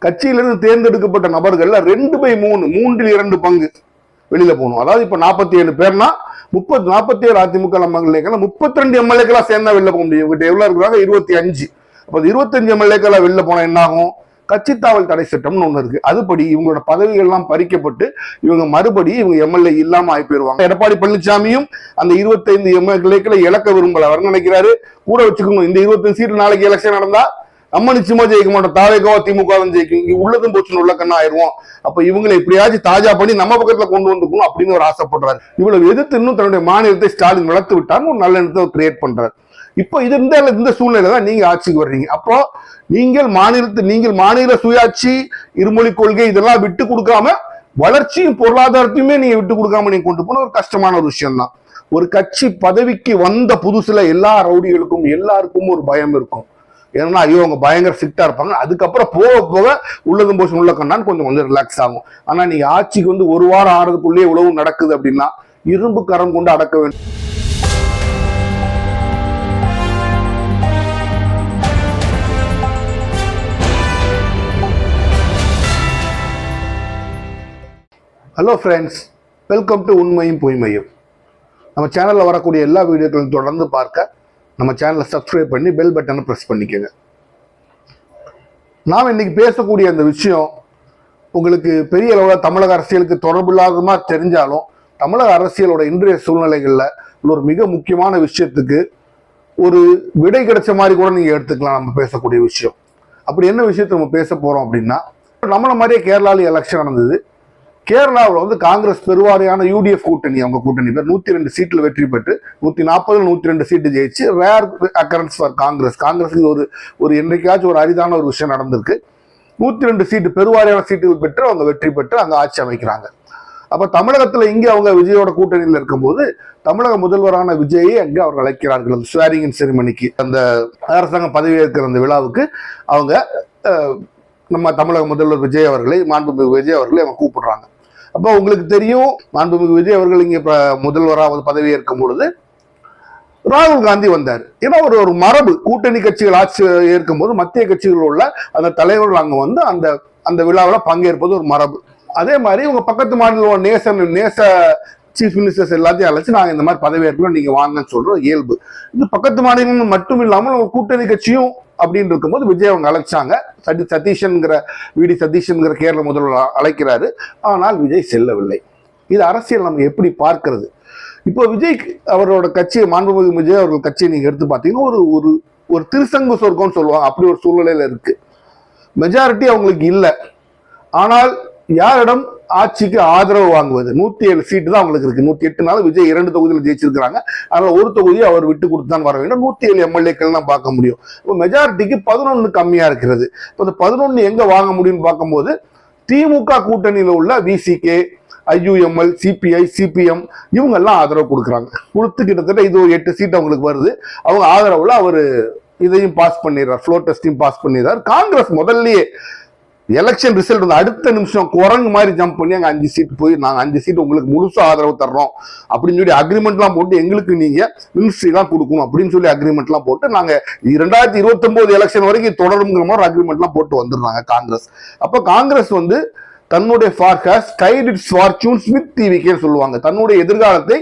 கட்சியிலிருந்து தேர்ந்தெடுக்கப்பட்ட நபர்கள்ல 2/3 3/2 பங்கு வெளியில போகணும். அதாவது இப்ப 47 பேர்னா 47 அதிமுக எம்எல்ஏக்கள் 32 எம்எல்ஏக்களா சேர்ந்தா வெளில போக முடியும். இவங்க எவ்வளவு இருக்கிறாங்க? 25. அப்ப 25 எம்எல்ஏக்களா வெளில போனா என்ன ஆகும்? கட்சி தாவல் தடை சட்டம்னு ஒண்ணு இருக்கு. அதுபடி இவங்களோட பதவிகள் எல்லாம் பறிக்கப்பட்டு இவங்க மறுபடியும் இவங்க எம்எல்ஏ இல்லாம ஆகி போயிருவாங்க. எடப்பாடி பழனிசாமியும் அந்த 25 எம்எல்ஏக்களை இழக்க விரும்பல. அவர் நினைக்கிறாரு, கூட வச்சுக்கோங்க, இந்த 25 சீட்டு நாளைக்கு எலெக்ஷன் நடந்தா நம்ம நிச்சயமா ஜெயிக்க மாட்டோம், தாவேகோ திமுக ஜெயிக்கும், இங்க உள்ளதும் போச்சுன்னு உள்ள கண்ணா ஆயிடுவோம். அப்ப இவங்களை எப்படியாச்சும் தாஜா பண்ணி நம்ம பக்கத்துல கொண்டு வந்துக்கணும் அப்படின்னு ஒரு ஆசைப்படுறாரு. இவ்வளவு எதிர்த்து இன்னும் தன்னுடைய மாநிலத்தை ஸ்டாலின் வளர்த்து விட்டான்னு ஒரு நல்ல எண்ணத்தை கிரியேட் பண்றாரு. இப்போ இது இந்த சூழ்நிலை தான் நீங்க ஆட்சிக்கு வர்றீங்க. அப்போ நீங்கள் மாநில சுயாட்சி, இருமொழி கொள்கை இதெல்லாம் விட்டு கொடுக்காம வளர்ச்சியும் பொருளாதாரத்தையுமே நீங்க விட்டு கொடுக்காம நீங்க கொண்டு போன ஒரு கஷ்டமான ஒரு விஷயம் தான். ஒரு கட்சி பதவிக்கு வந்த புதுசுல எல்லா ரவுடிகளுக்கும் எல்லாருக்கும் ஒரு பயம் இருக்கும். ஏன்னா ஐயோ அவங்க பயங்கர ஸ்ட்ரிக்டா இருப்பாங்க. அதுக்கப்புறம் போக போக உள்ளதும் போச்சு உள்ள கண்ணான்னு கொஞ்சம் ரிலாக்ஸ் ஆகும். ஆனா நீங்க ஆட்சிக்கு வந்து ஒரு வாரம் ஆறதுக்குள்ளேயே உழவு நடக்குது அப்படின்னா இரும்பு கரம் கொண்டு அடக்க வேண்டும். ஹலோ ஃப்ரெண்ட்ஸ், வெல்கம் டு உண்மையும் பொய்மையும். நம்ம சேனலில் வரக்கூடிய எல்லா வீடியோக்களையும் தொடர்ந்து பார்க்க நம்ம சேனலை சப்ஸ்கிரைப் பண்ணி பெல் பட்டனை ப்ரெஸ் பண்ணிக்கோங்க. நாம் இன்னைக்கு பேசக்கூடிய அந்த விஷயம் உங்களுக்கு பெரிய அளவில் தமிழக அரசியலுக்கு தொடர்பு இல்லாத மாதிரி தெரிஞ்சாலும் தமிழக அரசியலோட இன்றைய சூழ்நிலைகளில் ஒரு மிக முக்கியமான விஷயத்துக்கு ஒரு விடை கிடைச்ச மாதிரி கூட நீங்கள் எடுத்துக்கலாம். நம்ம பேசக்கூடிய விஷயம் அப்படி என்ன விஷயத்தை நம்ம பேச போகிறோம் அப்படின்னா, நம்மளை மாதிரியே கேரளாவில் எலெக்ஷன் நடந்தது. கேரளாவில் வந்து காங்கிரஸ் பெருவாரியான யூடிஎஃப் கூட்டணி, அவங்க கூட்டணி பேர் 102 சீட்டில் வெற்றி பெற்று 140 102 சீட்டு ஜெயிச்சு ரேர் அக்கரன்ஸ் ஃபார் காங்கிரஸுக்கு ஒரு என்றைக்காச்சும் ஒரு அரிதான ஒரு விஷயம் நடந்திருக்கு. 102 சீட்டு பெருவாரியான சீட்டுகள் பெற்று அவங்க வெற்றி பெற்று அங்கே ஆட்சி அமைக்கிறாங்க. அப்ப தமிழகத்துல இங்கே அவங்க விஜயோட கூட்டணியில் இருக்கும்போது தமிழக முதல்வரான விஜயை அங்கே அவர்கள் அழைக்கிறார்கள். அந்த ஸ்வேரிங் செரிமனிக்கு, அந்த அரசாங்க பதவி ஏற்கிற அந்த விழாவுக்கு அவங்க நம்ம தமிழக முதல்வர் விஜய் அவர்களை, மாண்புமிகு விஜய் அவர்களை அவங்க கூப்பிடுறாங்க. அப்போ உங்களுக்கு தெரியும், மாண்புமிகு விஜய் அவர்கள் இங்கே முதல்வராக பதவி ஏற்கும் பொழுது ராகுல் காந்தி வந்தார். ஏன்னா ஒரு மரபு, கூட்டணி கட்சிகள் ஆட்சி ஏற்கும் போது மத்திய கட்சிகள் உள்ள அந்த தலைவர்கள் அங்கே வந்து அந்த விழாவில் பங்கேற்பது ஒரு மரபு. அதே மாதிரி உங்க பக்கத்து மாநிலம் நேச சீஃப் மினிஸ்டர்ஸ் எல்லாத்தையும் அழைச்சு நாங்கள் இந்த மாதிரி பதவி ஏற்கலாம், நீங்க வாங்கன்னு சொல்ற இயல்பு. இது பக்கத்து மாநிலம் மட்டும் இல்லாமல் ஒரு கூட்டணி கட்சியும் அப்படின்னு இருக்கும்போது விஜய் அவங்க அழைச்சாங்க. விடி சதீஷன்கிற கேரள முதல்வர் அழைக்கிறாரு. ஆனால் விஜய் செல்லவில்லை. இது அரசியல் நம்ம எப்படி பார்க்கிறது? இப்போ விஜய் அவரோட கட்சியை, மாண்புமிகு விஜய் அவர்கள் கட்சியை நீங்க எடுத்து பார்த்தீங்கன்னா ஒரு திருசங்கு சொர்க்கம்னு சொல்லுவாங்க. அப்படி ஒரு சூழ்நிலையில இருக்கு. மெஜாரிட்டி அவங்களுக்கு இல்லை. ஆனால் யாரிடம் ஆட்சிக்கு ஆதரவு வாங்குவது? 107 சீட்டு தான் அவங்களுக்கு இருக்கு. 108 விஜய் 2 தொகுதியில் ஜெயிச்சிருக்கிறாங்க. அதனால ஒரு தொகுதியை அவர் விட்டு கொடுத்துதான் வர வேண்டும். 107 எம்எல்ஏக்கள் தான் பார்க்க முடியும். இப்போ மெஜாரிட்டிக்கு 11 கம்மியா இருக்கிறது. இப்போ இந்த 11 எங்க வாங்க முடியும்னு பார்க்கும்போது திமுக கூட்டணியில உள்ள விசிகே, IUML, சிபிஐ, சிபிஎம் இவங்க எல்லாம் ஆதரவு கொடுக்குறாங்க. கொடுத்து கிட்டத்தட்ட இது ஒரு 8 சீட் அவங்களுக்கு வருது. அவங்க ஆதரவுல அவரு இதையும் பாஸ் பண்ணிடுறார், ஃப்ளோர் டெஸ்டையும் பாஸ் பண்ணிடுறார். காங்கிரஸ் முதல்லயே எலெக்ஷன் ரிசல்ட் வந்து அடுத்த நிமிஷம் குரங்கு மாதிரி ஜம்ப் பண்ணி அங்கே 5 சீட் போய் நாங்கள் 5 சீட் உங்களுக்கு முழுசா ஆதரவு தர்றோம் அப்படின்னு சொல்லி அக்ரிமெண்ட்லாம் போட்டு எங்களுக்கு நீங்க மினிஸ்ட்ரி தான் கொடுக்கணும் அப்படின்னு சொல்லி அக்ரிமெண்ட்லாம் போட்டு நாங்கள் 2029 எலெக்ஷன் வரைக்கும் தொடருங்கிற மாதிரி அக்ரிமெண்ட்லாம் போட்டு வந்துடுறாங்க காங்கிரஸ். அப்போ காங்கிரஸ் வந்து தன்னுடைய ஃபார்ச்சூன்ஸ் வித் டிவிகேன்னு சொல்லுவாங்க. தன்னுடைய எதிர்காலத்தை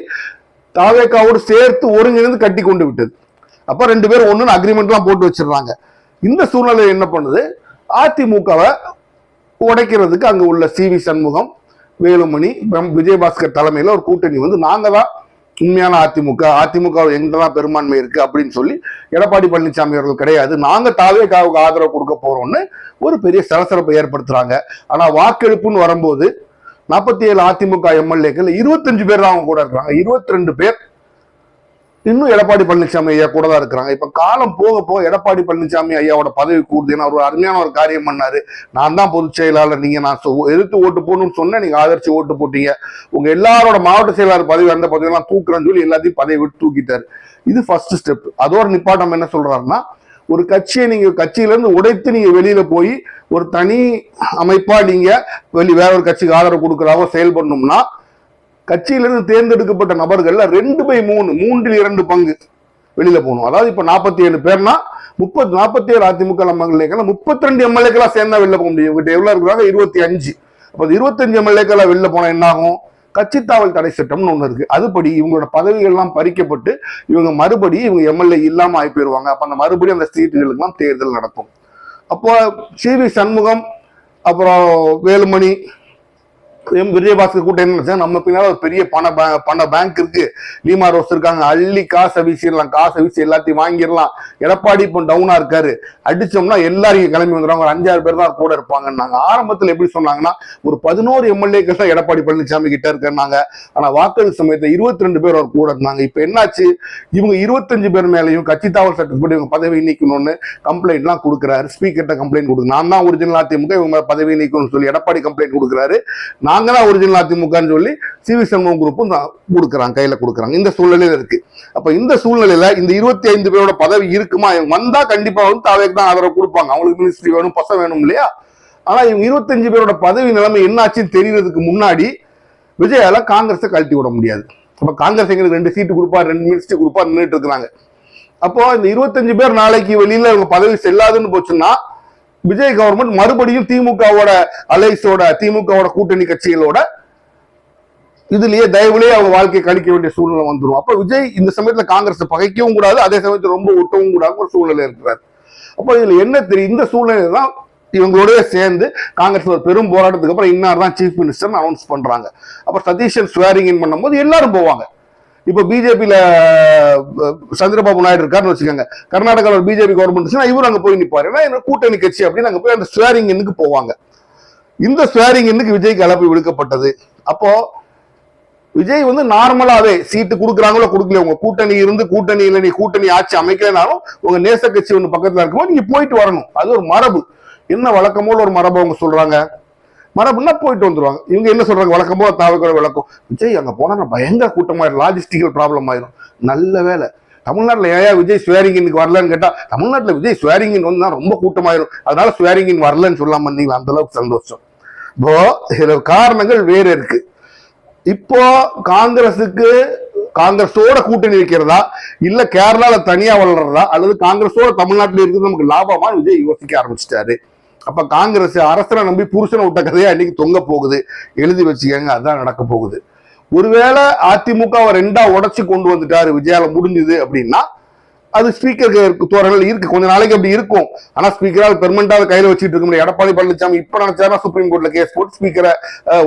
தாவேகாவோடு சேர்த்து ஒருங்கிணைந்து கட்டி கொண்டு விட்டது. அப்போ 2 பேரும் ஒன்றுன்னு அக்ரிமெண்ட்லாம் போட்டு வச்சிடுறாங்க. இந்த சூழ்நிலை என்ன பண்ணுது? அதிமுகவை உடைக்கிறதுக்கு அங்க உள்ள CV சண்முகம், வேலுமணி, விஜயபாஸ்கர் தலைமையில ஒரு கூட்டணி வந்து நாங்க தான் உண்மையான அதிமுக எங்கதான் பெரும்பான்மை இருக்கு அப்படின்னு சொல்லி எடப்பாடி பழனிசாமி அவர்கள் கிடையாது, நாங்க தாவேகாவுக்கு ஆதரவு கொடுக்க போறோம்னு ஒரு பெரிய சலசலப்பை ஏற்படுத்துறாங்க. ஆனா வாக்கெடுப்புன்னு வரும்போது 47 அதிமுக எம்எல்ஏக்கள் 25 பேர் தான் அவங்க கூட இருக்கிறாங்க. 22 பேர் இன்னும் எடப்பாடி பழனிசாமி ஐயா கூட தான் இருக்கிறாங்க. இப்ப காலம் போக போக எடப்பாடி பழனிசாமி ஐயாவோட பதவி கூடுது. ஏன்னா ஒரு அருமையான ஒரு காரியம் பண்ணாரு. நான் தான் பொதுச் செயலாளர், நீங்க நான் எதிர்த்து ஓட்டு போடணும்னு சொன்னேன், நீங்க ஆதரிச்சு ஓட்டு போட்டீங்க. உங்க எல்லாரோட மாவட்ட செயலாளர் பதவி, அந்த பதவியெல்லாம் தூக்குறேன்னு சொல்லி எல்லாத்தையும் பதவி விட்டு தூக்கிட்டாரு. இது ஃபர்ஸ்ட் ஸ்டெப். அதோட நிப்பாட்டம் என்ன சொல்றாருன்னா, ஒரு கட்சியை நீங்க கட்சியிலிருந்து உடைத்து நீங்க வெளியில போய் ஒரு தனி அமைப்பா நீங்க வேற ஒரு கட்சிக்கு ஆதரவு கொடுக்கறாவோ செயல்படணும்னா கட்சியிலிருந்து தேர்ந்தெடுக்கப்பட்ட நபர்கள்ல 2/3 3/2 பங்கு வெளியில போகணும். அதாவது இப்ப 47 பேர்னா 47 அதிமுக எம்எல்ஏக்கள் 32 எம்எல்ஏக்களா சேர்ந்தா வெளில போக முடியும். இவங்க எவ்வளவு இருக்கிறாங்க? 25. அப்ப 25 எம்எல்ஏக்களா வெளில போனா என்ன ஆகும்? கட்சி தாவல் தடை சட்டம்னு ஒண்ணு இருக்கு. அதுபடி இவங்களோட பதவிகள் எல்லாம் பறிக்கப்பட்டு இவங்க மறுபடியும் இவங்க எம்எல்ஏ இல்லாம ஆகி போயிருவாங்க. அப்ப அந்த மறுபடியும் அந்த சீட்டுகளுக்கு எல்லாம் தேர்தல் நடக்கும். அப்போ சி.வி. சண்முகம், அப்புறம் வேலுமணி, விஜயபாஸ்கர் கூட்டம் என்ன நினைச்சா, நம்ம பின்னால ஒரு பெரிய பண பேங்க் இருக்கு, லீமா ரோஸ் இருக்காங்க, அள்ளி காசை வீசிடலாம், காசை வீசி எல்லாத்தையும் வாங்கிடலாம். எடப்பாடி இப்போ டவுனா இருக்காரு, அடிச்சோம்னா எல்லாரும் கிளம்பி வந்துடுவாங்க, ஒரு 5-6 பேர் தான் கூட இருப்பாங்கன்னாங்க. ஆரம்பத்தில் எப்படி சொன்னாங்கன்னா ஒரு 11 எம்எல்ஏக்கள் தான் எடப்பாடி பழனிசாமி கிட்ட இருக்காங்க. ஆனா வாக்களிப்பு சமயத்தை 22 பேர் அவர் கூட இருந்தாங்க. இப்ப என்னாச்சு? இவங்க 25 பேர் மேலையும் கட்சி தாவல் சட்டப்படி இவங்க பதவி நீக்கணும்னு கம்ப்ளைண்ட் எல்லாம் கொடுக்குறாரு. ஸ்பீக்கர்கிட்ட கம்ப்ளைண்ட் கொடுக்கு, நான் தான் ஒரிஜினல் அதிமுக, இவங்க பதவி நீக்கணும்னு சொல்லி எடப்பாடி கம்ப்ளைண்ட் கொடுக்குறாரு. நாங்க தான் ஒரிஜினல் அதிமுகன்னு சொல்லி சி.வி. சண்முகம் குரூப்பும் கொடுக்குறாங்க, கையில கொடுக்குறாங்க. இந்த சூழ்நிலையில இருக்கு. அப்ப இந்த சூழ்நிலையில இந்த 25 பேரோட பதவி இருக்குமா? இவங்க வந்தா கண்டிப்பா வந்து தாவேக்கு தான் ஆதரவு கொடுப்பாங்க, அவங்களுக்கு மினிஸ்ட்ரி வேணும், பசம் வேணும் இல்லையா? ஆனா இவங்க 25 பேரோட பதவி நிலைமை என்னாச்சுன்னு தெரியறதுக்கு முன்னாடி விஜயால காங்கிரஸை கழட்டி விட முடியாது. அப்ப காங்கிரஸ் எங்களுக்கு 2 சீட்டு கொடுப்பா, 2 மினிஸ்ட்ரி கொடுப்பா நின்றுட்டு இருக்கிறாங்க. அப்போ இந்த 25 பேர் நாளைக்கு வெளியில இவங்க பதவி செல்லாதுன்னு போச்சுன்னா விஜய் கவர்மெண்ட் மறுபடியும் திமுகவோட அலைஸோட, திமுகவோட கூட்டணி கட்சிகளோட இதுலயே தயவுலயே அவங்க வாழ்க்கையை கழிக்க வேண்டிய சூழ்நிலை வந்துடும். அப்ப விஜய் இந்த சமயத்துல காங்கிரஸ் பகைக்கவும் கூடாது, அதே சமயத்துல ரொம்ப ஒட்டவும் கூடாது ஒரு சூழ்நிலை இருக்கிறார். அப்ப இதுல என்ன தெரியும்? இந்த சூழ்நிலை தான் இவங்களோட சேர்ந்து காங்கிரஸ் ஒரு பெரும் போராட்டத்துக்கு அப்புறம் இன்னார் தான் சீஃப் மினிஸ்டர் அனௌன்ஸ் பண்றாங்க. அப்ப சதீஷன் ஸ்வேரிங் இன் பண்ணும்போது எல்லாரும் போவாங்க. இப்ப பிஜேபியில சந்திரபாபு நாயுடு இருக்காருன்னு வச்சுக்கோங்க, கர்நாடகாவில் ஒரு பிஜேபி கவர்மெண்ட் இவரு அங்க போய் நிப்பாரு, ஏன்னா கூட்டணி கட்சி அப்படின்னு அங்க போய் அந்த ஸ்வேரிங் இன்னுக்கு போவாங்க. இந்த ஸ்வேரிங் இன்னுக்கு விஜய்க்கு அழைப்பு விடுக்கப்பட்டது. அப்போ விஜய் வந்து நார்மலாவே சீட்டு கொடுக்குறாங்களோ கொடுக்கல, உங்க கூட்டணி இருந்து கூட்டணியில நீ கூட்டணி ஆட்சி அமைக்கலனாலும் உங்க நேச கட்சி ஒண்ணு பக்கத்துல இருக்கும்போது நீங்க போயிட்டு வரணும். அது ஒரு மரபு. என்ன வழக்கமோ ஒரு மரபு அவங்க சொல்றாங்க, மரபுன்னா போயிட்டு வந்துருவாங்க. இவங்க என்ன சொல்றாங்க? வழக்கமோ தாவக்கூட விளக்கம். விஜய் அங்க போனா பயங்கர கூட்டமாயிரும், லாஜிஸ்டிக்கல் ப்ராப்ளம் ஆயிரும். நல்ல வேலை தமிழ்நாட்டுல ஏன் விஜய் ஸ்வேரிங்கின் வரலன்னு கேட்டா, தமிழ்நாட்டுல விஜய் ஸ்வேரிங்கின் வந்து ரொம்ப கூட்டமாயிரும், அதனால ஸ்வேரிங்கின் வரலன்னு சொல்லாம இருந்தீங்களா? அந்த அளவுக்கு சந்தோஷம். இப்போ சில காரணங்கள் வேற இருக்கு. இப்போ காங்கிரஸோட கூட்டணி வைக்கிறதா, இல்ல கேரளால தனியா வளர்றதா, அல்லது காங்கிரஸோட தமிழ்நாட்டில் இருக்கிறது நமக்கு லாபமா விஜய் யோசிக்க ஆரம்பிச்சிட்டாரு. அப்ப காங்கிரஸ் அரசரை நம்பி புருஷனை விட்ட கதையா இன்னைக்கு தொங்க போகுது, எழுதி வச்சுக்கங்க, அதுதான் நடக்க போகுது. ஒருவேளை அதிமுக 2ஆ உடைச்சு கொண்டு வந்துட்டாரு, விஜயால முடிஞ்சது அப்படின்னா அது ஸ்பீக்கருக்கு தோரங்கள் இருக்கு, கொஞ்ச நாளைக்கு அப்படி இருக்கும். ஆனா ஸ்பீக்கரால் பெர்மனண்டாக கையில வச்சுட்டு இருக்க முடியும். எடப்பாடி பழனிசாமி இப்ப நினைச்சாருன்னா சுப்ரீம் கோர்ட்ல கேஸ் போட்டு ஸ்பீக்கரை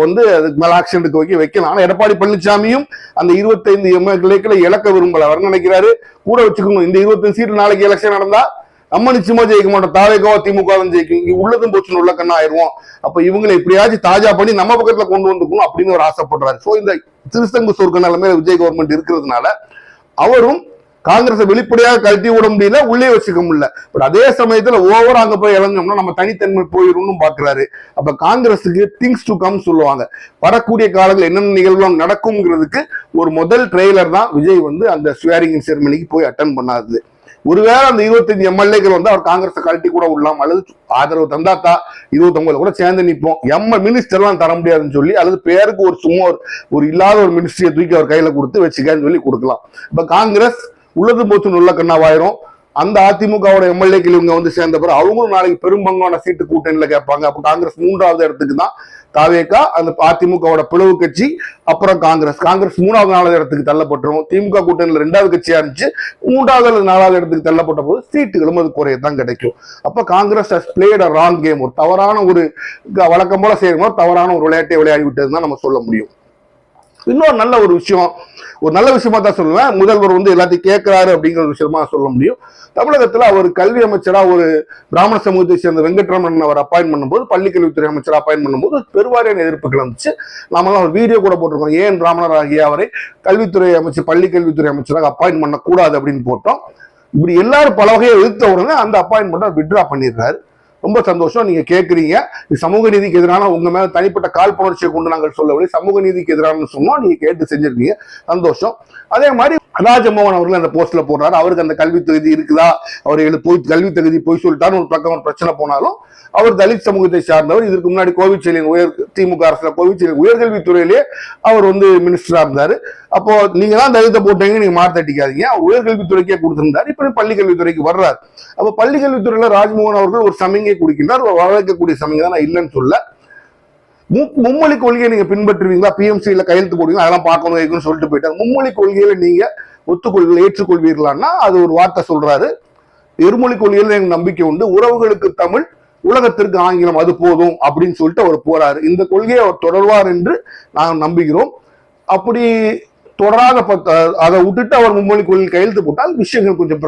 வந்து அதுக்கு மேல ஆக்ஷன் எடுக்க வைக்கலாம். ஆனா எடப்பாடி பழனிசாமியும் அந்த 25 எம்எல்ஏக்களை இழக்க விரும்பல, அவர் நினைக்கிறாரு கூட வச்சுக்கணும். இந்த 25 சீட்டு நாளைக்கு எலெக்ஷன் நடந்தா நம்ம நிச்சயமா ஜெயிக்க மாட்டோம், தாவேகோ திமுக ஜெயிக்கும், இங்க உள்ளதும் போச்சுன்னு உள்ள கண்ணா ஆயிடுவோம். அப்ப இவங்களை எப்படியாச்சும் தாஜா பண்ணி நம்ம பக்கத்துல கொண்டு வந்துக்கணும் அப்படின்னு ஒரு ஆசைப்படுறாரு. சோ இந்த திருசங்கு சொர்க்க நிலைமையில விஜய் கவர்மெண்ட் இருக்கிறதுனால அவரும் காங்கிரஸை வெளிப்படையாக கழட்டி விட முடியல, உள்ளே வச்சுக்க முடியல. பட் அதே சமயத்துல ஓவர் அங்க போய் இழந்தோம்னா நம்ம தனித்தன்மை போயிடும் பாக்குறாரு. அப்ப காங்கிரஸுக்கு திங்ஸ் டு கம் சொல்லுவாங்க, வரக்கூடிய காலங்கள் என்னென்ன நிகழ்வு நடக்கும்ங்கிறதுக்கு ஒரு முதல் ட்ரெய்லர் தான் விஜய் வந்து அந்த ஸ்வேரிங் செரமனிக்கு போய் அட்டன் பண்ணாது. ஒருவேளை அந்த 25 எம்எல்ஏக்கள் வந்து அவர் காங்கிரஸை கழட்டி கூட விடலாம், அல்லது ஆதரவு தந்தாத்தா 29 கூட சேர்ந்து நிற்போம், மினிஸ்டர் எல்லாம் தர முடியாதுன்னு சொல்லி, அல்லது பேருக்கு ஒரு சும்மா ஒரு இல்லாத ஒரு மினிஸ்ட்ரியை தூக்கி அவர் கையில கொடுத்து வச்சுக்கன்னு சொல்லி கொடுக்கலாம். இப்ப காங்கிரஸ் உள்ளது போச்சு உள்ள கண்ணாவாயிரும். அந்த அதிமுகவோட எம்எல்ஏக்கள் இவங்க வந்து சேர்ந்த பிறகு அவங்களும் நாளைக்கு பெரும்பங்கான சீட்டு கூட்டணியில கேட்பாங்க. அப்ப காங்கிரஸ் 3வது இடத்துக்கு தான் தாவேகா, அந்த அதிமுகவோட பிளவு கட்சி, அப்புறம் காங்கிரஸ் 3வது 4வது இடத்துக்கு தள்ளப்பட்டுரும். திமுக கூட்டணியில 2வது கட்சியா இருந்துச்சு, 3வது அல்லது 4வது இடத்துக்கு தள்ளப்பட்ட போது சீட்டுகளும் அது குறையத்தான் கிடைக்கும். அப்ப Congress has played a wrong game, ஒரு தவறான ஒரு வழக்கம் போல செய்யணும், தவறான ஒரு விளையாட்டை விளையாடி விட்டதுன்னு தான் நம்ம சொல்ல முடியும். இன்னொரு நல்ல ஒரு விஷயம், ஒரு நல்ல விஷயமா தான் சொல்லுவேன், முதல்வர் வந்து எல்லாத்தையும் கேட்கிறாரு அப்படிங்கிற ஒரு விஷயமா சொல்ல முடியும். தமிழகத்துல அவர் கல்வி அமைச்சரா ஒரு பிராமண சமூகத்தை சேர்ந்த வெங்கட்ரமணன் அவர் அப்பாயின் பண்ணும்போது, பள்ளிக்கல்வித்துறை அமைச்சரா அப்பாயின் பண்ணும்போது பெருவாரியான எதிர்ப்பு கிளம்பிச்சு. நாமெல்லாம் ஒரு வீடியோ கூட போட்டிருக்கோம், ஏன் பிராமணர் ஆகிய அவரை கல்வித்துறை அமைச்சர் பள்ளிக்கல்வித்துறை அமைச்சராக அப்பாயின் பண்ணக்கூடாது அப்படின்னு போட்டோம். இப்படி எல்லாரும் பல வகையை எதிர்த்த உடனே அந்த அப்பாயின்மெண்ட்டை வித்ட்ரா பண்ணிடுறாரு. ரொம்ப சந்தோஷம். நீங்க கேட்குறீங்க, சமூக நீதிக்கு எதிரான உங்க மேல தனிப்பட்ட காழ்ப்புணர்ச்சியை கொண்டு நாங்கள் சொல்லவில்லை, சமூக நீதிக்கு எதிரான சொன்னோம், நீங்க கேட்டு செஞ்சிருக்கீங்க, சந்தோஷம். அதே மாதிரி ராஜமோகன் அவர்கள் அந்த போஸ்ட்ல போடுறாரு, அவருக்கு அந்த கல்வி தகுதி இருக்குதா, அவர் போய் கல்வி தகுதி போய் சொல்லிட்டாரு ஒரு பக்கம் ஒரு பிரச்சனை போனாலும் அவர் தலித் சமூகத்தை சார்ந்தவர். இதற்கு முன்னாடி கோவிச்செழியன் திமுக அரசுல கோவிச்செழியன் உயர்கல்வித்துறையிலேயே அவர் வந்து மினிஸ்டரா இருந்தாரு. அப்போ நீங்க தான் தைரியத்தை போட்டீங்க, நீங்க மார்த்தட்டிக்காதீங்க. உயர்கல்வித்துறைக்கே கொடுத்திருந்தார், இப்ப பள்ளிக்கல்வித்துறைக்கு வர்றாரு. அப்ப பள்ளிக்கல்வித்துறையில ராஜ்மோகன் அவர்கள் ஒரு சமிகை கொடுக்கின்றார், வரவேற்கக்கூடிய சமிகை தான், நான் இல்லைன்னு சொல்ல. மும்மொழி கொள்கையை நீங்க பின்பற்றுவீங்களா, பிஎம்சியில கையெழுத்து போடுவீங்களா, அதெல்லாம் பார்க்கணும் சொல்லிட்டு போயிட்டாங்க. மும்மொழி கொள்கையில நீங்க ஏற்றுக்கொள்வீர்களான்னா அது ஒரு வார்த்தை சொல்றாரு. இருமொழி கொள்கையில எனக்கு நம்பிக்கை உண்டு, உறவுகளுக்கு தமிழ், உலகத்திற்கு ஆங்கிலம், அது போதும் அப்படின்னு சொல்லிட்டு அவர் போறாரு. இந்த கொள்கையை அவர் தொடர்வார் என்று நாங்கள் நம்புகிறோம். அப்படி தொடராத அதை விட்டுட்டு அவர் மும்மொழி கொள்கை கையெழுத்து போட்டால் விஷயங்கள் கொஞ்சம்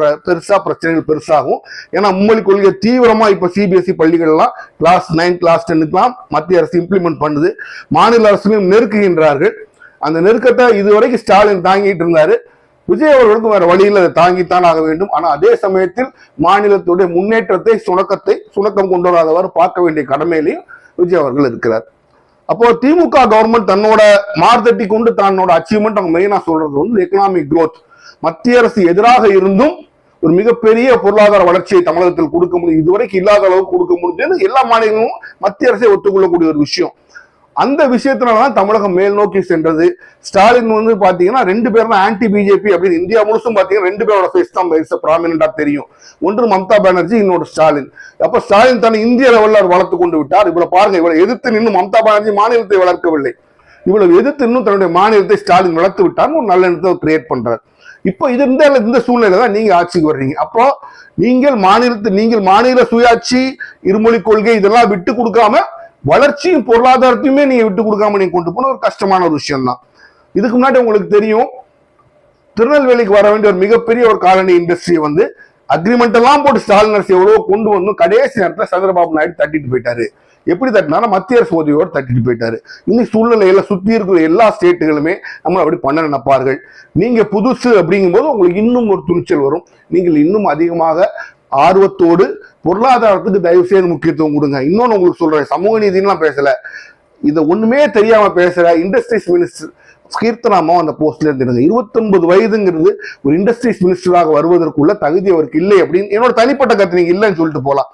பிரச்சனைகள் பெருசாகும். ஏன்னா மும்மொழி கொள்கை தீவிரமா இப்ப சிபிஎஸ்இ பள்ளிகள்லாம் கிளாஸ் 9 கிளாஸ் 10 மத்திய அரசு இம்ப்ளிமெண்ட் பண்ணுது. மாநில அரசுலையும் நெருக்குகின்றார்கள். அந்த நெருக்கத்தை இதுவரைக்கும் ஸ்டாலின் தாங்கிட்டு இருந்தாரு. விஜய் அவர்களுக்கும் வேற வழியில் அதை தாங்கித்தான் ஆக வேண்டும். ஆனா அதே சமயத்தில் மாநிலத்துடைய முன்னேற்றத்தை சுணக்கம் கொண்டு வராதவாறு பார்க்க வேண்டிய கடமையிலையும் விஜய் அவர்கள் இருக்கிறார். அப்போ திமுக கவர்மெண்ட் தன்னோட மார்த்தட்டி கொண்டு தன்னோட அச்சீவ்மெண்ட் அவங்க மெயினா சொல்றது வந்து எக்கனாமிக் growth. மத்திய அரசு எதிராக இருந்தும் ஒரு மிகப்பெரிய பொருளாதார வளர்ச்சியை தமிழகத்தில் கொடுக்க முடியும், இதுவரைக்கும் இல்லாத அளவுக்கு கொடுக்க முடிஞ்சது எல்லா மாநிலங்களும் மத்திய அரசை ஒத்துக்கொள்ளக்கூடிய ஒரு விஷயம். அந்த விஷயத்தினாலதான் தமிழகம் மேல் நோக்கி சென்றது. ஸ்டாலின் வந்து பாத்தீங்கன்னா 2 பேரும் ஆன்டி பிஜேபி அப்படின்னு இந்தியா முழுசும் பாத்தீங்கன்னா 2 பேரோட ஃபேஸ் தான் ப்ராமினென்டா தெரியும். ஒன்று மம்தா பானர்ஜி, இன்னொரு ஸ்டாலின். அப்ப ஸ்டாலின் தன்னை இந்திய லெவலில் வளர்த்து கொண்டு விட்டார். இவ்வளவு பாருங்க, இவ்வளவு எதிர்த்து நின்று மம்தா பானர்ஜி மாநிலத்தை வளர்க்கவில்லை, இவ்வளவு எதிர்த்து இன்னும் தன்னுடைய மாநிலத்தை ஸ்டாலின் வளர்த்து விட்டார், ஒரு நல்ல எண்ணத்தை கிரியேட் பண்றாரு. இப்போ இது இந்த சூழ்நிலை தான் நீங்க ஆட்சிக்கு வர்றீங்க. அப்போ நீங்கள் மாநில சுயாட்சி, இருமொழி கொள்கை இதெல்லாம் விட்டு கொடுக்காம வளர்ச்சியும் பொருளாதாரத்தையுமே நீங்க விட்டு கொடுக்காம நீங்க கொண்டு போன ஒரு கஷ்டமான ஒரு விஷயம் தான். இதுக்கு முன்னாடி உங்களுக்கு தெரியும், திருநெல்வேலிக்கு வர வேண்டிய ஒரு மிகப்பெரிய ஒரு காலனி இண்டஸ்ட்ரியை வந்து அக்ரிமெண்ட் எல்லாம் போட்டு ஸ்டாலின் அரசு எவ்வளவு கொண்டு வந்து கடைசி நேரத்தில் சந்திரபாபு நாயுடு தட்டிட்டு போயிட்டாரு. எப்படி தட்டினா மத்திய அரசு உதவியோடு தட்டிட்டு போயிட்டாரு. இன்னைக்கு சூழ்நிலையில சுத்தி இருக்கிற எல்லா ஸ்டேட்டுகளுமே நம்ம அப்படி பண்ண நினைப்பார்கள். நீங்க புதுசு அப்படிங்கும் போது உங்களுக்கு இன்னும் ஒரு துணிச்சல் வரும். நீங்கள் இன்னும் அதிகமாக ஆர்வத்தோடு பொருளாதாரத்துக்கு தயவு செய்து முக்கியத்துவம் கொடுங்க. இன்னொன்னு உங்களுக்கு சொல்றேன், சமூக நீதிலாம் பேசல, இதை ஒண்ணுமே தெரியாம பேசுற இண்டஸ்ட்ரீஸ் மினிஸ்டர் கீர்த்தனாமா அந்த போஸ்ட்ல இருந்துருங்க. 29 வயதுங்கிறது ஒரு இண்டஸ்ட்ரீஸ் மினிஸ்டராக வருவதற்குள்ள தகுதி அவருக்கு இல்லை அப்படின்னு என்னோட தனிப்பட்ட கருத்து. நீங்க இல்லைன்னு சொல்லிட்டு போலாம்,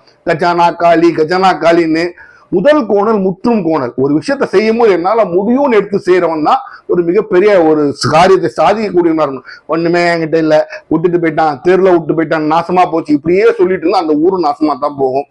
கஜானா காலின்னு. முதல் கோணல் முற்றும் கோணல். ஒரு விஷயத்த செய்யும் போது என்னால முடியும்னு எடுத்து செய்யறவன் தான் ஒரு மிகப்பெரிய ஒரு காரியத்தை சாதிக்கக்கூடியவனா இருக்கணும். ஒண்ணுமே என்கிட்ட இல்ல, விட்டுட்டு போயிட்டான், தெருல விட்டு போயிட்டான், நாசமா போச்சு, இப்படியே சொல்லிட்டு இருந்தா அந்த ஊரு நாசமா தான் போகும்.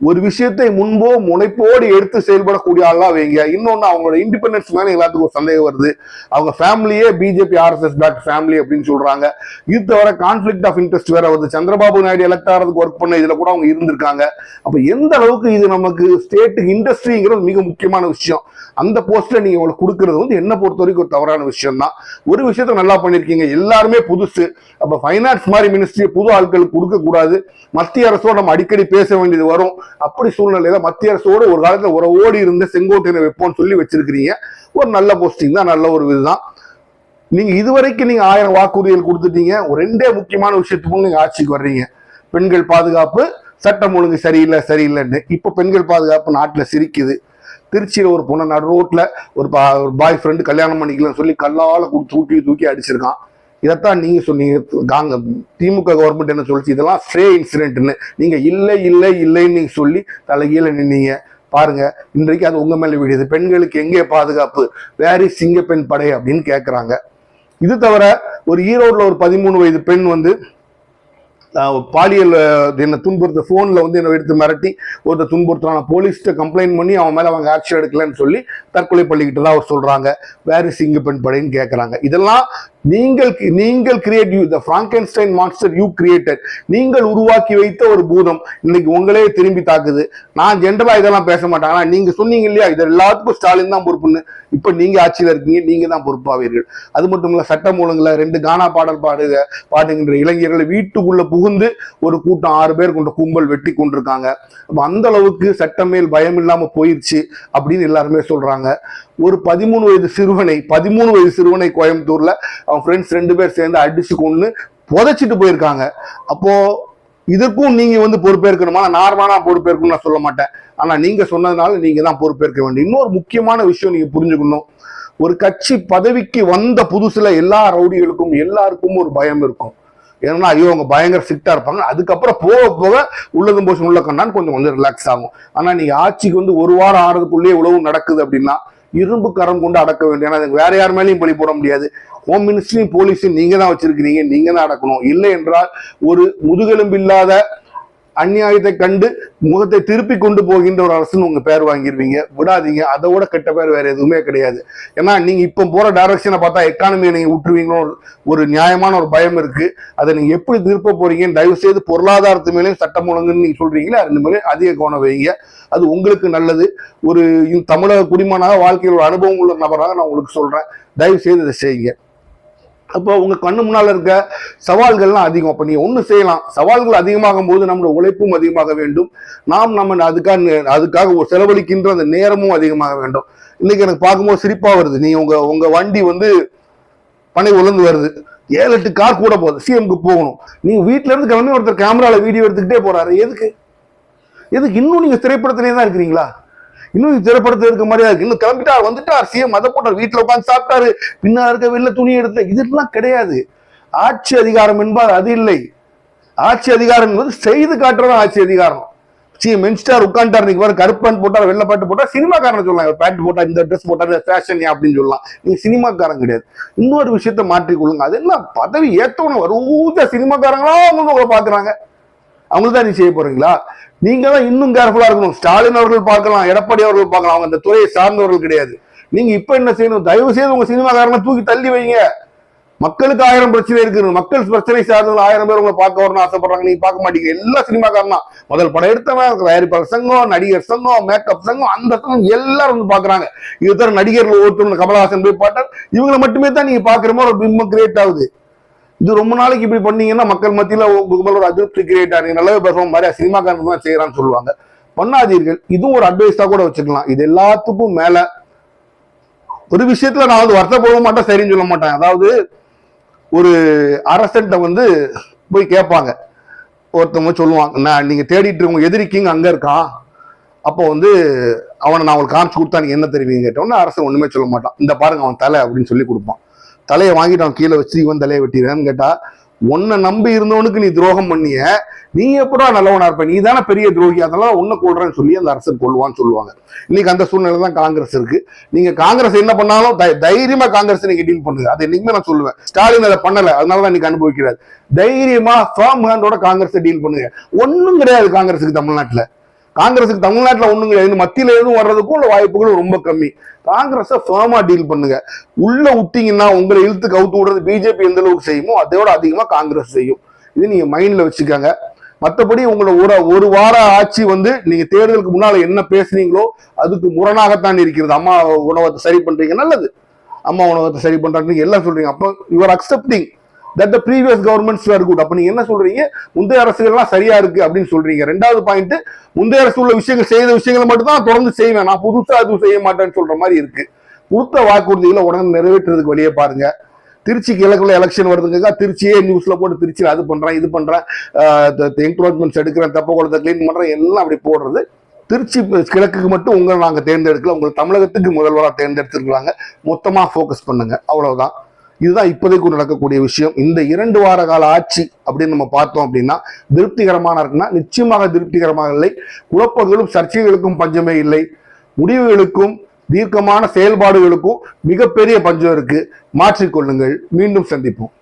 ஒரு விஷயத்தை முன்போ முனைப்போடு எடுத்து செயல்படக்கூடிய ஆள்லாம் வைங்க. இன்னொன்னு, அவங்களோட இண்டிபெண்டன்ஸ் மேல எல்லாத்துக்கும் ஒரு சந்தேகம் வருது. அவங்க ஃபேமிலியே பிஜேபி RSS பேக் ஃபேமிலி அப்படின்னு சொல்றாங்க. இது தவிர கான்ஃபிளிக்ட் ஆஃப் இன்ட்ரெஸ்ட் வேற வருது. சந்திரபாபு நாயுடு எலெக்ட் ஆகிறதுக்கு ஒர்க் பண்ண இதுல கூட அவங்க இருந்திருக்காங்க. அப்ப எந்த அளவுக்கு இது நமக்கு ஸ்டேட்டுக்கு இண்டஸ்ட்ரிங்கிறது மிக முக்கியமான விஷயம். அந்த போஸ்ட்ல நீங்க உங்களுக்கு கொடுக்கறது வந்து என்ன பொறுத்த வரைக்கும் ஒரு தவறான விஷயம் தான். ஒரு விஷயத்த நல்லா பண்ணிருக்கீங்க, எல்லாருமே புதுசு. அப்ப ஃபைனான்ஸ் மாதிரி மினிஸ்ட்ரி புது ஆட்களுக்கு கொடுக்க கூடாது. மத்திய அரசோட நம்ம அடிக்கடி பேச வேண்டியது வரும். அப்படி சூழ்நிலையில மத்திய அரசோட ஒரு காலத்துல ஓடி இருந்த செங்கோட்டையனை வைப்போம்னு சொல்லி வச்சிருக்கிறீங்க. ஒரு நல்ல போஸ்டிங் தான், நல்ல ஒரு இதுதான். நீங்க இதுவரைக்கும் நீங்க 1000 வாக்குறுதிகள் கொடுத்துட்டீங்க. ஒரு 2 முக்கியமான விஷயத்துக்கும் நீங்க ஆட்சிக்கு வர்றீங்க. பெண்கள் பாதுகாப்பு, சட்டம் ஒழுங்கு சரியில்லைன்னு. இப்ப பெண்கள் பாதுகாப்பு நாட்டுல சிரிக்குது. திருச்சியில ஒரு பொண்ணு நடு ரோட்ல ஒரு பாய் ஃப்ரெண்டு கல்யாணம் பண்ணிக்கலன்னு சொல்லி கல்லால தூக்கி அடிச்சிருக்கான். இதைத்தான் நீங்க சொன்னீங்க. திமுக கவர்மெண்ட் என்ன சொல்லிச்சு, இதெல்லாம் ஸ்ட்ரே இன்சிடென்ட்னு. நீங்க இல்லைன்னு நீங்க சொல்லி தலைகீழ நின்னீங்க. பாருங்க, இன்றைக்கு அது உங்க மேல விடுது. பெண்களுக்கு எங்கே பாதுகாப்பு, வேர் இஸ் சிங்கப்பெண் படை அப்படின்னு கேட்கறாங்க. இது தவிர ஒரு ஈரோடுல ஒரு 13 வயது பெண் வந்து பாலியல் என்ன துன்புறுத்த போன்ல வந்து என்ன எடுத்து மிரட்டி ஒருத்தர் துன்புறுத்துறான். போலீஸ்கிட்ட கம்ப்ளைண்ட் பண்ணி அவன் மேல அவங்க ஆக்ஷன் எடுக்கலன்னு சொல்லி தற்கொலை பண்ணிக்கிட்டு தான் அவர் சொல்றாங்க. வேர் இஸ் சிங்கப்பெண் படைன்னு கேட்கறாங்க. இதெல்லாம் நீங்கள் create the Frankenstein monster you created. நீங்கள் உருவாக்கி வைத்த ஒரு பூதம் இன்னைக்கு உங்களே திரும்பி தாக்குது. நான் ஜென்ரலா இதெல்லாம் பேச மாட்டேன். ஆனா நீங்க சொன்னீங்க இல்லையா, இது எல்லாத்துக்கும் ஸ்டாலின் தான் பொறுப்புன்னு. இப்ப நீங்க ஆட்சியில இருக்கீங்க, நீங்க தான் பொறுப்பாவீர்கள். அது மட்டும் இல்ல, சட்டம் ஒழுங்குல 2 கானா பாடல் பாடுகின்ற இளைஞர்களை வீட்டுக்குள்ள புகுந்து ஒரு கூட்டம் 6 பேர் கொண்ட கும்பல் வெட்டி கொண்டிருக்காங்க. அந்த அளவுக்கு சட்டம் மேல் பயம் இல்லாம போயிடுச்சு அப்படின்னு எல்லாருமே சொல்றாங்க. ஒரு 13 வயது சிறுவனை கோயம்புத்தூர்ல அவன் ஃப்ரெண்ட்ஸ் 2 பேர் சேர்ந்து அடிச்சு கொண்டு புதைச்சிட்டு போயிருக்காங்க. அப்போ இதற்கும் நீங்க வந்து பொறுப்பேற்கணுமா? நார்மலா பொறுப்பேற்கணும்னு நான் சொல்ல மாட்டேன். ஆனா நீங்க சொன்னதுனால நீங்க தான் பொறுப்பேற்க வேண்டும். இன்னொரு முக்கியமான விஷயம் நீங்க புரிஞ்சுக்கணும். ஒரு கட்சி பதவிக்கு வந்த புதுசுல எல்லா ரவுடிகளுக்கும் எல்லாருக்கும் ஒரு பயம் இருக்கும். ஏன்னா ஐயோ அவங்க பயங்கர ஸ்ட்ரிக்டா இருப்பாங்க. அதுக்கப்புறம் போக உள்ளதும் போச்சு உள்ள கண்ணான்னு கொஞ்சம் ரிலாக்ஸ் ஆகும். ஆனா நீங்க ஆட்சிக்கு வந்து 1 வாரம் ஆறதுக்குள்ளேயே உழவு நடக்குது அப்படின்னா இரும்பு கரம் கொண்டு அடக்க வேண்டும். ஏன்னா அதுக்கு வேற யார் மேலேயும் பழி போட முடியாது. ஹோம் மினிஸ்ட்ரியும் போலீஸும் நீங்க தான் வச்சிருக்கிறீங்க, நீங்க தான் அடக்கணும். இல்லை என்றால் ஒரு முதுகெலும்பு இல்லாத அநியாயத்தை கண்டு முகத்தை திருப்பி கொண்டு போகின்ற ஒரு அரசுன்னு உங்க பேர் வாங்கிருவீங்க. விடாதீங்க, அதை விட கெட்ட பேர் வேற எதுவுமே கிடையாது. ஏன்னா நீங்க இப்ப போற டைரக்ஷனை பார்த்தா எக்கானமியை நீங்க விட்டுருவீங்களோ ஒரு நியாயமான ஒரு பயம் இருக்கு. அதை நீங்க எப்படி திருப்ப போறீங்கன்னு தயவு செய்து பொருளாதாரத்து மேலேயும் சட்டம் ஒழுங்குன்னு நீங்க சொல்றீங்களா, ரெண்டு மேலேயும் அதிக கவனம் வைங்க. அது உங்களுக்கு நல்லது. ஒரு தமிழக குடிமகனாக வாழ்க்கையில் ஒரு அனுபவம் உள்ள நபராக நான் உங்களுக்கு சொல்றேன், தயவு செய்து இதை செய்யுங்க. அப்போ உங்க கண்ணு முன்னால இருக்க சவால்கள்லாம் அதிகம். அப்ப நீங்க ஒண்ணு செய்யலாம், சவால்கள் அதிகமாகும் போது நம்மளோட உழைப்பும் அதிகமாக வேண்டும். நம்ம அதுக்காக ஒரு செலவழிக்கின்ற அந்த நேரமும் அதிகமாக வேண்டும். இன்னைக்கு எனக்கு பார்க்கும்போது சிரிப்பா வருது. நீ உங்க வண்டி பனை உலர்ந்து வருது, 7-8 கார் கூட போகுது, சிஎம்க்கு போகணும். நீங்க வீட்டுல இருந்து கிளம்பி ஒருத்தர் கேமரால வீடியோ எடுத்துக்கிட்டே போறாரு. எதுக்கு இன்னும் நீங்க திரைப்படத்திலே தான் இருக்கிறீங்களா? இன்னும் திரைப்படத்தில் இருக்க மாதிரியா இருக்கு. இன்னும் கிளம்பிட்டார், வந்துட்டார், சிஎம் அதை போட்டார், வீட்டுல உட்காந்து சாப்பிட்டாரு, பின்னா இருக்க வெளில துணி எடுத்து, இதெல்லாம் கிடையாது. ஆட்சி அதிகாரம் என்பது அது இல்லை. ஆட்சி அதிகாரம் என்பது செய்து காட்டுறதான் ஆட்சி அதிகாரம். சிஎம் மென்ஸ்டார் உட்காந்துட்டார், நீங்க வேற கருப்பான் போட்டார், வெள்ளை பாட்டு போட்டார், சினிமாக்காரன் சொல்லலாம். பேண்ட் போட்டா, இந்த ட்ரெஸ் போட்டா ஃபேஷன் அப்படின்னு சொல்லலாம். நீங்க சினிமாக்காரன் கிடையாது. இன்னொரு விஷயத்த மாற்றிக்கொள்ளுங்க. அது என்ன பதவி ஏத்தவனும் வருவ சினிமாக்காரங்களா உங்களை பாக்குறாங்க, அவங்களுக்கு தான் நீ செய்ய போறீங்களா? நீங்க தான் இன்னும் கேர்ஃபுல்லா இருக்கணும். ஸ்டாலின் அவர்கள் பார்க்கலாம், எடப்பாடி அவர்கள் பார்க்கலாம், அவங்க அந்த துறையை சார்ந்தவர்கள் கிடையாது. நீங்க இப்ப என்ன செய்யணும், தயவு செய்து உங்க சினிமாக்காரனை தூக்கி தள்ளி வைங்க. மக்களுக்கு 1000 பிரச்சனை இருக்கு, மக்கள் பிரச்சனை சார்ந்தவங்க 1000 பேர் உங்களை பார்க்க வரணும்னு ஆசைப்படுறாங்க, நீங்க பார்க்க மாட்டீங்க. எல்லா சினிமாக்காரன் தான், முதல் படம் எடுத்தவன், தயாரிப்பாளர் சங்கம், நடிகர் சங்கம், மேக்கப் சங்கம், அந்த சங்கம் எல்லாரும் பாக்குறாங்க. இது தர நடிகர்கள் ஒருத்தர் கமலஹாசன் போய் பாட்டார், இவங்களை மட்டுமே தான் நீங்க பாக்குற மாதிரி ஒரு பிம்பம் கிரியேட் ஆகுது. இது ரொம்ப நாளைக்கு இப்படி பண்ணீங்கன்னா மக்கள் மத்தியில ஒரு அதிருப்தி கிரியேட் ஆகுது. நல்லாவே பேசுவோம், மாதிரி சினிமாக்காரன் தான் செய்யறான்னு சொல்லுவாங்க. பண்ணாதீர்கள். இதுவும் ஒரு அட்வைஸா கூட வச்சுக்கலாம். இது எல்லாத்துக்கும் மேல ஒரு விஷயத்துல நான் வருத்தப்பட மாட்டேன், சரின்னு சொல்ல மாட்டேன். அதாவது ஒரு அரசன்ட்ட போய் கேட்பாங்க, ஒருத்தவங்க சொல்லுவாங்க, நீங்க தேடிட்டு உங்க எதிரிக்கிங்க அங்க இருக்கான், அப்போ அவனை நான் அவங்களுக்கு காமிச்சு கொடுத்தா நீங்க என்ன தெரிவிங்க கேட்டோம்னா அரசன் ஒண்ணுமே சொல்ல மாட்டான். இந்த பாருங்க அவன் தலை அப்படின்னு சொல்லி கொடுப்பான். தலையை வாங்கிட்டு அவன் கீழே வச்சு இவன் தலையை வெட்டிடுறான்னு கேட்டா, உன்னை நம்பி இருந்தவனுக்கு நீ துரோகம் பண்ணிய, நீ எப்படா நல்லவனா இருப்ப, நீ தானே பெரிய துரோகி, அதெல்லாம் உன்னை கொள்றேன்னு சொல்லி அந்த அரசர் கொள்வான்னு சொல்லுவாங்க. இன்னைக்கு அந்த சூழ்நிலை தான் காங்கிரஸ் இருக்கு. நீங்க காங்கிரஸ் என்ன பண்ணாலும் தைரியமா காங்கிரஸ் நீங்க டீல் பண்ணுங்க. அது என்னைக்குமே நான் சொல்லுவேன். ஸ்டாலின் அதை பண்ணல, அதனாலதான் இன்னைக்கு அனுபவிக்கிறார். தைரியமா ஃபர்ம் ஹேண்டோட காங்கிரஸ் டீல் பண்ணுங்க. ஒன்னும் கிடையாது காங்கிரஸுக்கு தமிழ்நாட்டுல ஒண்ணும் கிடையாது. மத்தியில எதுவும் வர்றதுக்கும் உள்ள வாய்ப்புகளும் ரொம்ப கம்மி. காங்கிரஸை ஃபர்மா டீல் பண்ணுங்க. உள்ள விட்டீங்கன்னா உங்களை இழுத்து கவுத்து விடுறது பிஜேபி எந்த அளவுக்கு செய்யுமோ அதோட அதிகமா காங்கிரஸ் செய்யும். இது நீங்க மைண்ட்ல வச்சுக்கோங்க. மற்றபடி உங்களோட ஒரு வார ஆட்சி நீங்க தேர்தலுக்கு முன்னால என்ன பேசுனீங்களோ அதுக்கு முரணாகத்தான் இருக்கிறது. அம்மா உணவத்தை சரி பண்றீங்க, நல்லது. அம்மா உணவத்தை சரி பண்றாங்க எல்லாம் சொல்றீங்க. அப்போ you are accepting that the previous governments were good. அப்ப நீங்க என்ன சொல்றீங்க, முந்தைய அரசுகள்லாம் சரியா இருக்கு அப்படின்னு சொல்றீங்க. ரெண்டாவது பாயிண்ட், முந்தைய அரசு உள்ள விஷயங்கள் செய்த விஷயங்களை மட்டும் தான் தொடர்ந்து செய்வேன், நான் புதுசா அதுவும் செய்ய மாட்டேன்னு சொல்ற மாதிரி இருக்கு. கொடுத்த வாக்குறுதிகளை உடனே நிறைவேற்றுறதுக்கு வழியே பாருங்க. திருச்சிக்கு இலக்குள்ள எலெக்ஷன் வருதுங்க, திருச்சியே நியூஸ்ல போட்டு திருச்சியில் அது பண்றேன் இது பண்றேன், என்க்ரோச்மெண்ட்ஸ் எடுக்கிறேன், தெப்ப குளத்தை கிளீன் பண்றேன், எல்லாம் அப்படி போடுறது. திருச்சி கிழக்குக்கு மட்டும் உங்களை நாங்க தேர்ந்தெடுக்கல, உங்களை தமிழகத்துக்கு முதல்வராக தேர்ந்தெடுத்திருக்கிறாங்க. மொத்தமா போக்கஸ் பண்ணுங்க, அவ்வளவுதான். இதுதான் இப்போதைக்கு நடக்கக்கூடிய விஷயம். இந்த 2 வார கால ஆட்சி அப்படின்னு நம்ம பார்த்தோம் அப்படின்னா திருப்திகரமான இருக்குன்னா நிச்சயமாக திருப்திகரமாக இல்லை. குழப்பங்களும் சர்ச்சைகளுக்கும் பஞ்சமே இல்லை. முடிவுகளுக்கும் தீர்க்கமான செயல்பாடுகளுக்கும் மிகப்பெரிய பஞ்சம் இருக்கு. மாற்றிக்கொள்ளுங்கள். மீண்டும் சந்திப்போம்.